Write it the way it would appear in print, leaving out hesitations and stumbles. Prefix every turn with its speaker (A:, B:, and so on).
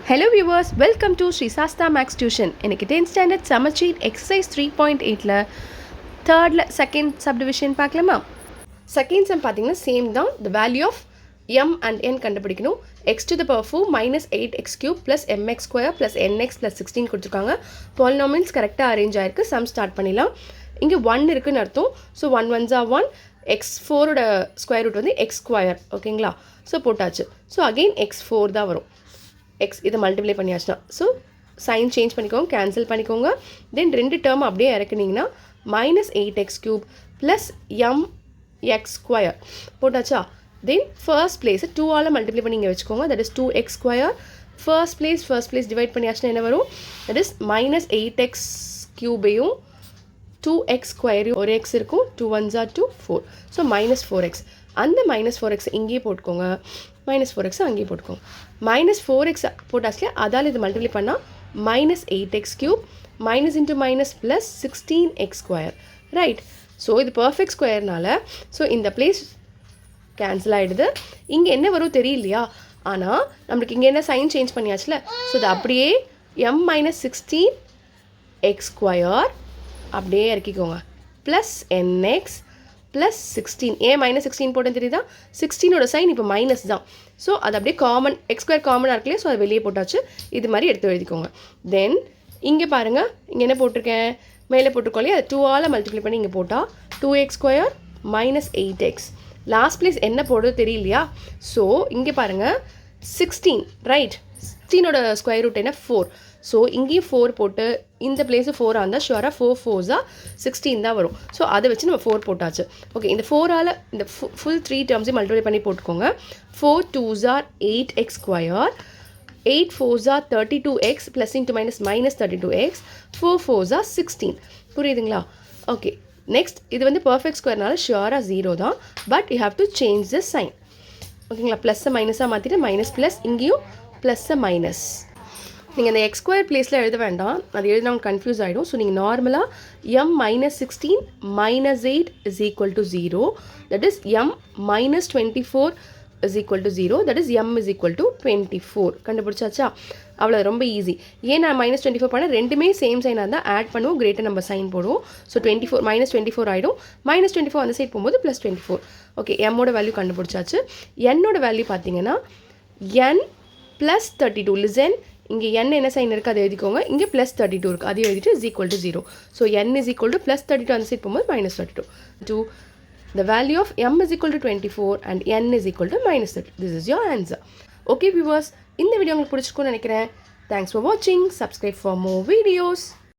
A: Hello viewers, welcome to Sri Sasta Max Tuition. இன்னைக்கு 10th standard summer sheet exercise 3.8ல thirdல second subdivision பார்க்கலாமா? Second sum பார்த்தீங்கன்னா same தான். The value of m and n கண்டுபிடிக்கணும். x to the power 4 minus 8x cube plus mx square plus nx plus 16 கொடுத்துருக்காங்க. Polynomials கரெக்டாக arrange ஆயிருக்கு. Sum start பண்ணிடலாம். இங்கே 1 இருக்குன்னு அர்த்தம். So 1 1s are 1. x4ஓட ஸ்கொயர் ரூட் வந்து x ஸ்கொயர் ஓகேங்களா? ஸோ போட்டாச்சு. ஸோ அகெயின் x4 தான் வரும். x இதை மல்டிப்ளை பண்ணியாச்சுன்னா ஸோ சைன் சேஞ்ச் பண்ணிக்கோங்க, கேன்சல் பண்ணிக்கோங்க. தென் ரெண்டு டேர்ம் அப்படியே இறக்குனீங்கன்னா minus 8x cube plus mx square போட்டாச்சா? தென் ஃபர்ஸ்ட் பிளேஸை 2ஆல் மல்டிப்ளை பண்ணி இங்கே வச்சுக்கோங்க. That is 2x square. First place divide பண்ணியாச்சுன்னா என்ன வரும்? தட் இஸ் மைனஸ் 8x கியூபையும் 2x ஸ்கொயரையும் ஒரு x இருக்கும். 2 1s are 2 4. So minus 4x. அந்த மைனஸ் 4x இங்கேயே போட்டுக்கோங்க, மைனஸ் 4x அங்கேயே போட்டுக்கோங்க. மைனஸ் 4x போட்டாச்சுல அதால் இது மல்டிப்ளை பண்ணால் minus 8x cube minus into minus plus 16x square right. So இது பர்ஃபெக்ட் ஸ்கொயர்னால ஸோ இந்த பிளேஸ் கேன்சல் ஆகிடுது. இங்கே என்ன வரும் தெரியலையா? ஆனால் நம்மளுக்கு இங்கே என்ன சைன் சேஞ்ச் பண்ணியாச்சுல, ஸோ இது அப்படியே m மைனஸ் 16x ஸ்கொயர் அப்படியே இறக்கிக்கோங்க ப்ளஸ் nx ப்ளஸ் 16. ஏன் மைனஸ் 16 போட்டேன்னு தெரியுதா? 16ஓட சைன் இப்போ மைனஸ் தான். ஸோ அது அப்படியே காமன் எக்ஸ் ஸ்கொயர் காமனாக இருக்குல்லையே, ஸோ அதை வெளியே போட்டாச்சு. இது மாதிரி எடுத்து எழுதிக்கோங்க. தென் இங்கே பாருங்கள், இங்கே என்ன போட்டிருக்கேன்? மேலே போட்டிருக்கோம் இல்லையா? அது 2ஆல் மல்டிப்ளை பண்ணி இங்கே போட்டால் 2x square minus 8x. Last place என்ன போடுறது தெரியலையா? ஸோ இங்கே பாருங்கள் 16 ரைட். 16ஓட ஸ்கொயர் ரூட் என்ன? 4. ஸோ இங்கேயும் 4 போட்டு இந்த பிளேஸு 4 இருந்தால் ஷுவராக 4 4s 16 தான் வரும். ஸோ அதை வச்சு நம்ம 4 போட்டாச்சு. ஓகே, இந்த 4ஆல் இந்த ஃபுல் 3 டேர்ம்ஸையும் மல்டிப்ளை பண்ணி போட்டுக்கோங்க. 4 2s are 8x square, 8 4s are 32x plus into minus minus 32x, 4 4s are 16. புரியுதுங்களா? ஓகே, நெக்ஸ்ட் இது வந்து பர்ஃபெக்ட் ஸ்கொயர்னால ஷுவராக 0 தான். But you have to change the sign. ஓகேங்களா? ப்ளஸ்ஸை மைனஸாக மாற்றிட்டு மைனஸ் ப்ளஸ், இங்கேயும் ப்ளஸ்ஸை மைனஸ். நீங்கள் அந்த எக்ஸ் ஸ்கொயர் பிளேஸில் எழுத வேண்டாம், அது எழுதினா கன்ஃபியூஸ் ஆகிடும். ஸோ நீங்கள் நார்மலாக m minus 16 minus 8 is equal to 0. That is m minus 24 is equal to 0. That is m is equal to 24. கண்டுபிடிச்சாச்சா? அவ்வளோ ரொம்ப ஈஸி. ஏன் நான் மைனஸ் 24 பண்ண? ரெண்டுமே சேம் சைனாக இருந்தால் ஆட் பண்ணுவோம், கிரேட்டர் நம்ம சைன் போடுவோம். ஸோ 24 மைனஸ் 24 ஆகிடும். மைனஸ் 24 அந்த சைட் போகும்போது ப்ளஸ் 24. ஓகே, எம்மோட வேல்யூ கண்டுபிடிச்சாச்சு. என்னோட வேல்யூ பார்த்தீங்கன்னா n ப்ளஸ் 32. லிசன், இங்கே n என்ன சைன் இருக்குது அதை எழுதிக்கோங்க. இங்கே ப்ளஸ் 32 இருக்குது, அதையும் எழுதிட்டு is equal to 0. So n is equal to plus 32 அந்த சைட் போகும்போது minus 32. To the value of m is equal to 24 and n is equal to minus 30. This is your answer. Okay viewers, இந்த video உங்களுக்கு பிடிச்சிருக்கும்னு நினைக்கிறேன். Thanks for வாட்சிங். Subscribe for more videos.